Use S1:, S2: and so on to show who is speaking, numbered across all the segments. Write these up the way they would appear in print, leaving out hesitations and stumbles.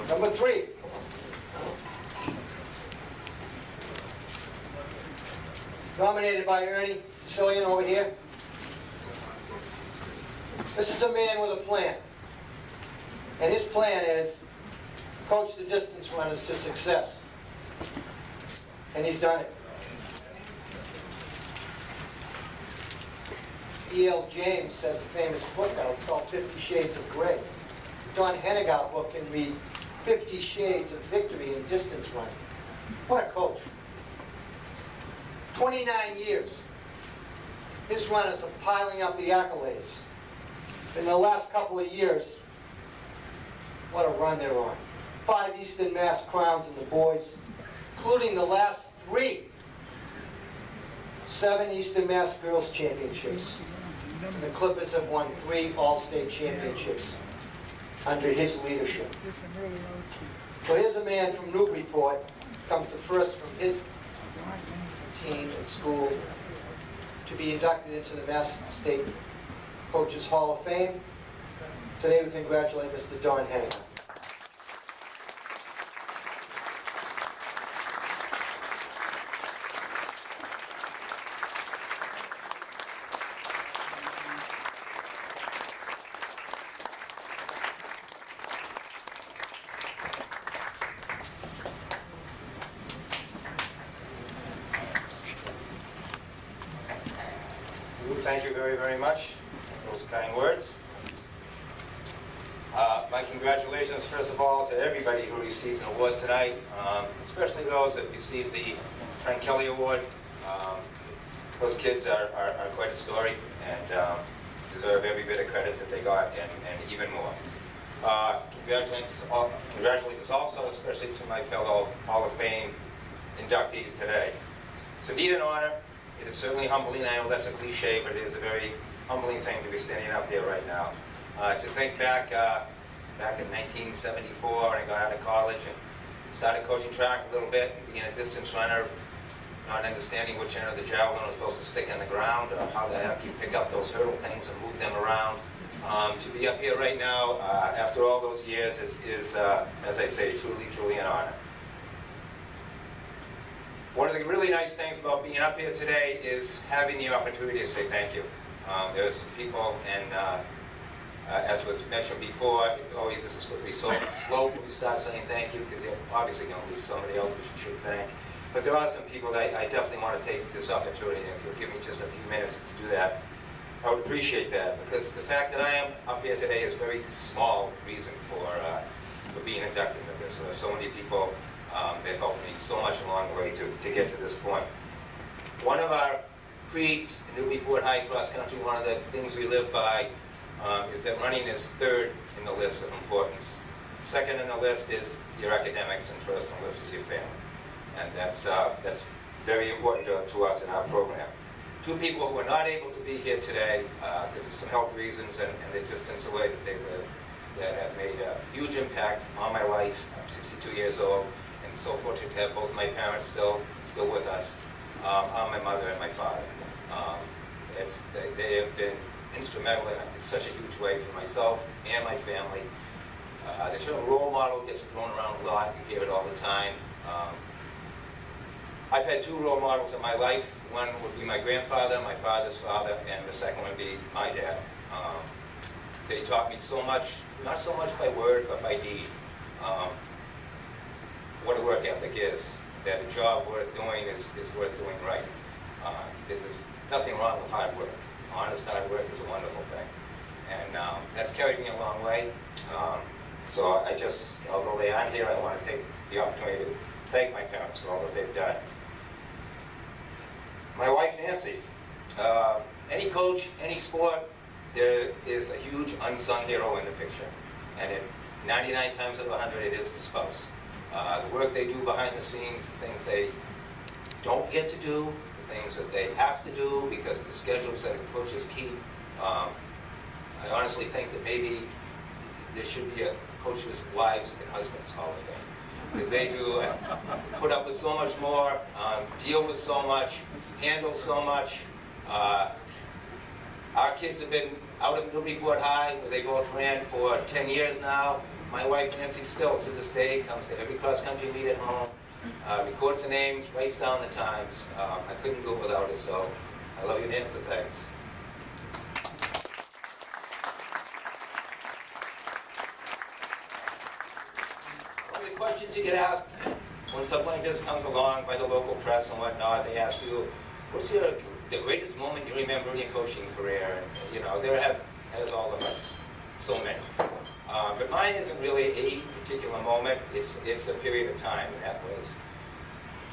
S1: Number 3. Nominated by Ernie Cillian over here. This is a man with a plan. And his plan is coach the distance runners to success. And he's done it. E.L. James has a famous book out. It's called 50 Shades of Grey. Don Hennigan book can read 50 Shades of Victory in Distance Running. What a coach. 29 years. His runners are piling up the accolades. In the last couple of years, what a run they're on. 5 Eastern Mass crowns in the boys, including the last 3. 7 Eastern Mass Girls Championships. And the Clippers have won 3 All-State Championships under his leadership. Well, here's a man from Newburyport, comes the first from his team at school to be inducted into the Mass State Coaches Hall of Fame. Today we congratulate Mr. Don Hennigan.
S2: Thank you very, very much for those kind words. My congratulations, first of all, to everybody who received an award tonight, especially those that received the Frank Kelly Award. Those kids are quite a story and deserve every bit of credit that they got and even more. Congratulations also, especially to my fellow Hall of Fame inductees today. It's indeed an honor. It is certainly humbling. I know that's a cliche, but it is a very humbling thing to be standing up here right now. To think back in 1974 when I got out of college and started coaching track a little bit and being a distance runner, not understanding which end of the javelin was supposed to stick in the ground or how the heck you pick up those hurdle things and move them around. To be up here right now after all those years is as I say, truly an honor. One of the really nice things about being up here today is having the opportunity to say thank you. There's some people, and as was mentioned before, it's always this slippery slope when you start saying thank you, because you're obviously going to leave somebody else that you should thank. But there are some people that I definitely want to take this opportunity, and if you'll give me just a few minutes to do that, I would appreciate that, because the fact that I am up here today is a very small reason for being inducted into this. So there's so many people that helped me so much along the way to get to this point. One of our creeds in Newburyport High Cross Country, one of the things we live by is that running is third in the list of importance. Second in the list is your academics, and first on the list is your family. And that's very important to us in our program. 2 people who are not able to be here today because of some health reasons and the distance away that they live, that have made a huge impact on my life. I'm 62 years old, and so fortunate to have both my parents still with us, are my mother and my father. They have been instrumental in such a huge way for myself and my family. The term role model gets thrown around a lot. You hear it all the time. I've had 2 role models in my life. One would be my grandfather, my father's father, and the second would be my dad. They taught me so much, not so much by word, but by deed. What a work ethic is, that a job worth doing is worth doing right. There's nothing wrong with hard work. Honest hard work is a wonderful thing. And that's carried me a long way. So I just, although they aren't here, I want to take the opportunity to thank my parents for all that they've done. My wife, Nancy. Any coach, any sport, there is a huge unsung hero in the picture. And 99 times out of 100, it is the spouse. The work they do behind the scenes, the things they don't get to do, the things that they have to do because of the schedules that the coaches keep. I honestly think that maybe there should be a Coaches' Wives and Husbands Hall of Fame, because they do put up with so much more, deal with so much, handle so much. Our kids have been out of Newburyport High, where they both ran for 10 years now. my wife Nancy still, to this day, comes to every cross-country meet at home, records the names, writes down the times. I couldn't do it without her, so I love you, Nancy, thanks. One of the questions you get asked when something like this comes along by the local press and whatnot, they ask you, what's the greatest moment you remember in your coaching career? And, you know, there have, as all of us, so many. But mine isn't really a particular moment, it's a period of time, and that was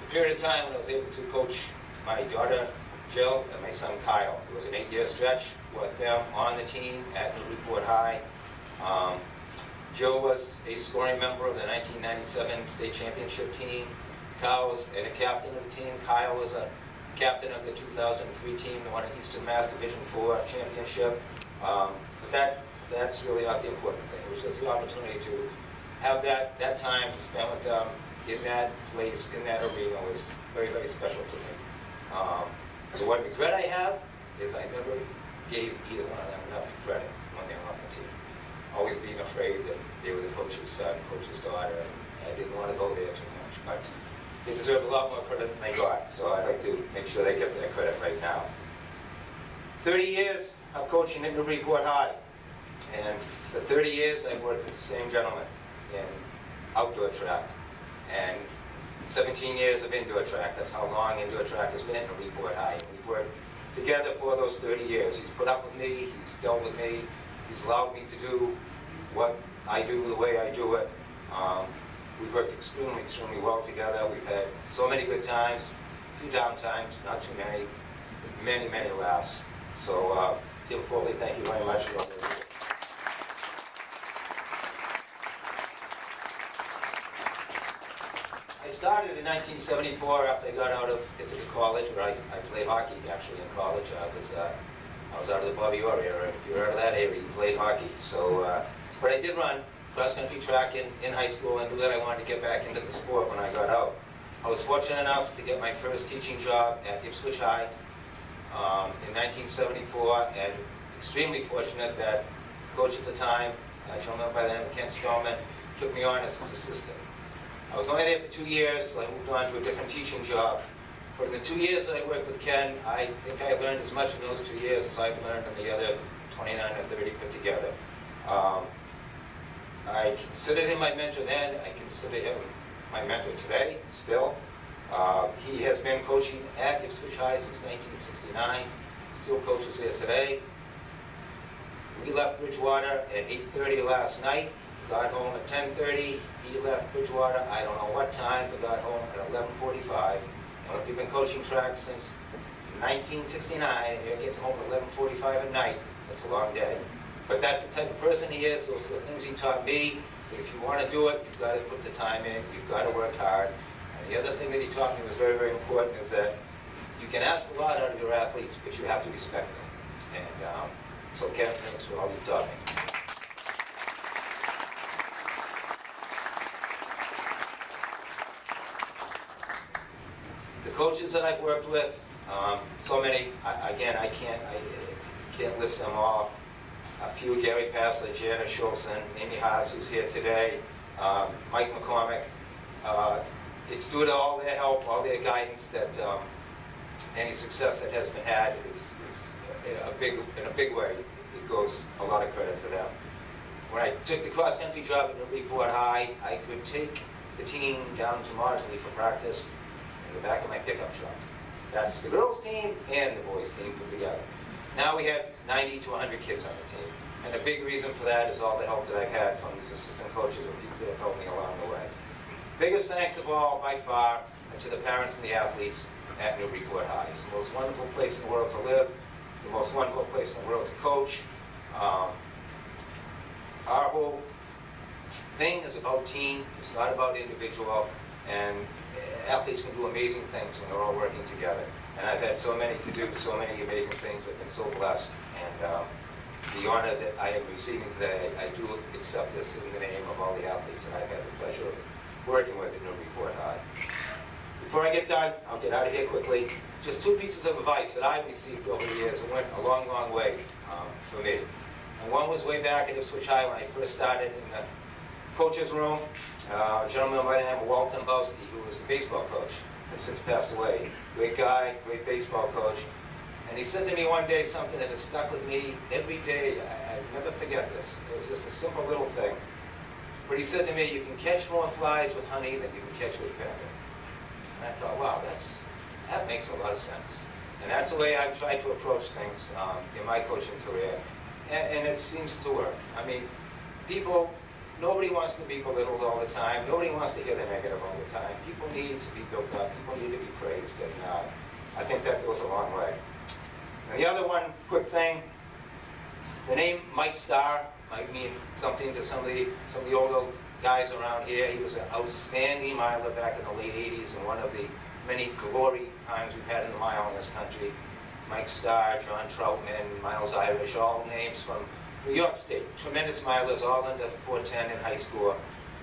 S2: the period of time when I was able to coach my daughter Jill and my son Kyle. It was an 8-year stretch with them on the team at Newburyport High. Jill was a scoring member of the 1997 state championship team. Kyle was a captain of the team. Kyle was a captain of the 2003 team that won an Eastern Mass Division IV championship. But that's really not the important thing. It was just the opportunity to have that time to spend with them in that place, in that arena, was very, very special to me. The one regret I have is I never gave either one of them enough credit when they were on the team. Always being afraid that they were the coach's son, coach's daughter, and I didn't want to go there too much. But they deserved a lot more credit than they got, so I'd like to make sure they get their credit right now. 30 years of coaching at Newburyport High, and for 30 years I've worked with the same gentleman in outdoor track, and 17 years of indoor track. That's how long indoor track has been at Newburyport High. We've worked together for those 30 years. He's put up with me, he's dealt with me, he's allowed me to do what I do the way I do it. We've worked extremely, extremely well together. We've had so many good times, a few down times, not too many, many, many laughs. So, Tim Foley, thank you very much for all this. I started in 1974 after I got out of Ithaca College, where I played hockey actually in college. I was out of the Bobby Orr area. If you're out of that area, you played hockey. So, but I did run cross-country track in high school and knew that I wanted to get back into the sport when I got out. I was fortunate enough to get my first teaching job at Ipswich High in 1974, and extremely fortunate that the coach at the time, a gentleman by the name of Ken Stallman, took me on as his assistant. I was only there for 2 years till I moved on to a different teaching job. But in the 2 years that I worked with Ken, I think I learned as much in those 2 years as I've learned in the other 29 or 30 put together. I considered him my mentor then. I consider him my mentor today, still. He has been coaching at Ipswich High since 1969. Still coaches there today. We left Bridgewater at 8:30 last night. Got home at 10:30. He left Bridgewater, I don't know what time, but got home at 11:45. And we've been coaching track since 1969, and you're getting home at 11:45 at night. That's a long day. But that's the type of person he is. Those are the things he taught me. If you want to do it, you've got to put the time in. You've got to work hard. And the other thing that he taught me was very, very important is that you can ask a lot out of your athletes, but you have to respect them. And so Ken, thanks for all you've taught me. The coaches that I've worked with, so many, again, I can't list them all. A few: Gary Passler, Jana Schulzen, Amy Haas, who's here today, Mike McCormick. It's due to all their help, all their guidance, that any success that has been had is in a big way. It goes a lot of credit to them. When I took the cross-country job at Newburyport High, I could take the team down to Maudsley for practice in the back of my pickup truck. That's the girls' team and the boys' team put together. Now we have 90 to 100 kids on the team. And a big reason for that is all the help that I've had from these assistant coaches and people that have helped me along the way. Biggest thanks of all, by far, are to the parents and the athletes at Newburyport High. It's the most wonderful place in the world to live, the most wonderful place in the world to coach. Our whole thing is about team, it's not about individual, and athletes can do amazing things when they're all working together. And I've had so many to do, so many amazing things. I've been so blessed. And the honor that I am receiving today, I do accept this in the name of all the athletes that I've had the pleasure of working with at Newburyport High. Before I get done, I'll get out of here quickly. Just 2 pieces of advice that I've received over the years and went a long, long way for me. And one was way back at Ipswich High when I first started in the coach's room, a gentleman by the name of Walter Bowski, who was the baseball coach, has since passed away. Great guy, great baseball coach. And he said to me one day something that has stuck with me every day. I never forget this. It was just a simple little thing. But he said to me, you can catch more flies with honey than you can catch with vinegar. And I thought, wow, that makes a lot of sense. And that's the way I've tried to approach things in my coaching career. And it seems to work. I mean, nobody wants to be belittled all the time. Nobody wants to hear the negative all the time. People need to be built up. People need to be praised. And I think that goes a long way. And the other one, quick thing, the name Mike Starr might mean something to some of the older guys around here. He was an outstanding miler back in the late 80s and one of the many glory times we've had in the mile in this country. Mike Starr, John Troutman, Miles Irish, all names from New York State. Tremendous milers, all under 410 in high school.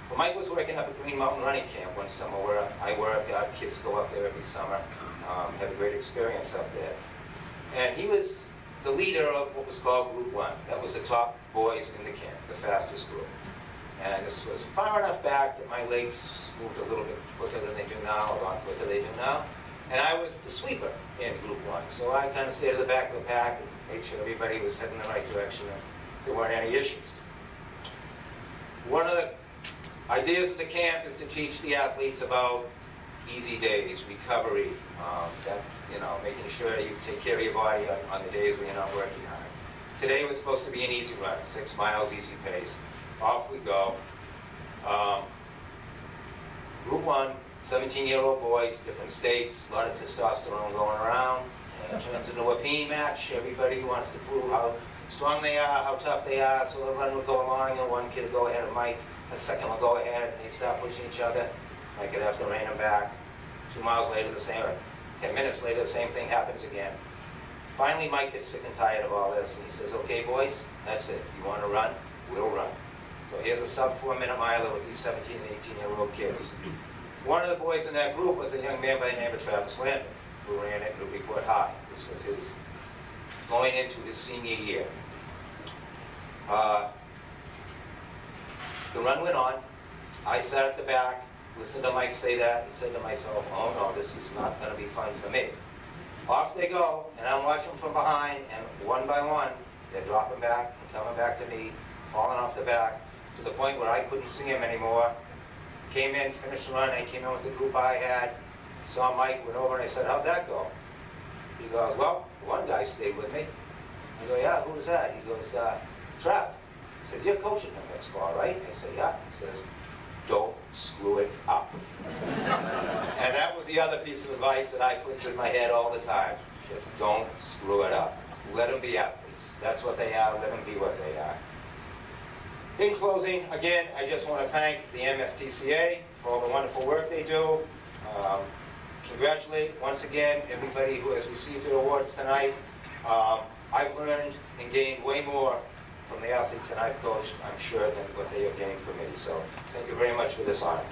S2: Well, Mike was working up at Green Mountain Running Camp one summer where I work. Our kids go up there every summer. Have a great experience up there. And he was the leader of what was called Group 1. That was the top boys in the camp, the fastest group. And this was far enough back that my legs moved a little bit quicker than they do now, a lot quicker than they do now. And I was the sweeper in Group 1. So I kind of stayed at the back of the pack and made sure everybody was heading in the right direction and there weren't any issues. One of the ideas of the camp is to teach the athletes about easy days, recovery, making sure you take care of your body on the days when you're not working hard. Today was supposed to be an easy run, 6 miles, easy pace. Off we go. Group 1, 17-year-old boys, different states, a lot of testosterone going around. It turns into a peeing match. Everybody wants to prove how strong they are, how tough they are, so the run would go along, and one kid would go ahead of Mike, a second would go ahead, and they'd start pushing each other. Mike would have to rein them back. 2 miles later, the same, or 10 minutes later, the same thing happens again. Finally, Mike gets sick and tired of all this, and he says, okay, boys, that's it. You want to run? We'll run. So here's a sub-4-minute miler with these 17 and 18-year-old kids. One of the boys in that group was a young man by the name of Travis Landon, who ran at Newburyport High. This was his going into his senior year. The run went on. I sat at the back, listened to Mike say that, and said to myself, oh no, this is not going to be fun for me. Off they go, and I'm watching from behind, and one by one, they're dropping back and coming back to me, falling off the back, to the point where I couldn't see him anymore. Came in, finished the run, I came in with the group I had, saw Mike, went over, and I said, how'd that go? He goes, well, one guy stayed with me. I go, yeah, who was that? He goes, Trav. He says, you're coaching him next fall, right? I said, yeah. He says, don't screw it up. And that was the other piece of advice that I put in my head all the time. Just don't screw it up. Let them be athletes. That's what they are. Let them be what they are. In closing, again, I just want to thank the MSTCA for all the wonderful work they do. Congratulate, once again, everybody who has received their awards tonight. I've learned and gained way more from the athletes that I've coached, I'm sure, than what they have gained from me. So thank you very much for this honor.